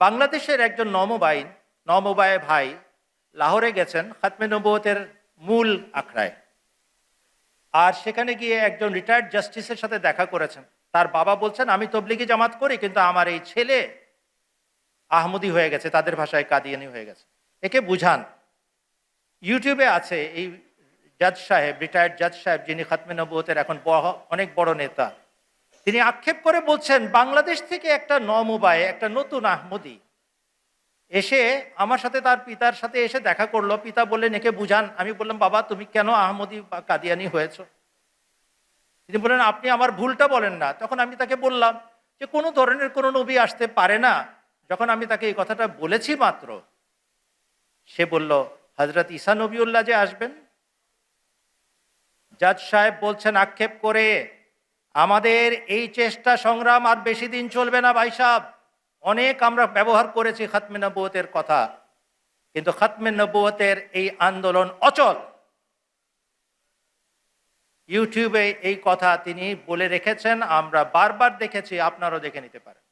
বাংলাদেশের একজন নমবায় ভাই লাহোরে গেছেন খাতমে নবুয়তের মূল আখড়ায়। আর সেখানে গিয়ে একজন রিটায়ার্ড জাস্টিসের সাথে দেখা করেছেন। তার বাবা বলছেন, আমি তবলিগি জামাত করি, কিন্তু আমার এই ছেলে আহমদি হয়ে গেছে, তাদের ভাষায় কাদিয়ানি হয়ে গেছে, একে বুঝান। ইউটিউবে আছে এই জাজ সাহেব, রিটায়ার্ড জাজ সাহেব, যিনি খাতমে নবুয়তের এখন অনেক বড় নেতা। তিনি আক্ষেপ করে বলছেন, বাংলাদেশ থেকে একটা নমবায়, একটা নতুন আহমদি এসে আমার সাথে, তার পিতার সাথে এসে দেখা করলো। পিতা বললেন, একে বুঝান। আমি বললাম, বাবা তুমি কেন আহমদি বা কাদিয়ানি হয়েছো? তিনি বললেন, আপনি আমার ভুলটা বলেন না। তখন আমি তাকে বললাম যে কোনো ধরনের কোনো নবী আসতে পারে না। যখন আমি তাকে এই কথাটা বলেছি মাত্র, সে বলল, হজরত ঈসা নবীউল্লাহ যে আসবেন। জাজ সাহেব বলছেন আক্ষেপ করে, আমাদের এই চেষ্টা সংগ্রাম আর বেশি দিন চলবে না ভাই সাহেব। অনেক আমরা ব্যবহার করেছি খাতমে নবুয়তের কথা, কিন্তু খাতমে নবুয়তের এই আন্দোলন অচল। ইউটিউবে এই কথা তিনি বলে রেখেছেন, আমরা বারবার দেখেছি, আপনারাও দেখে নিতে পারেন।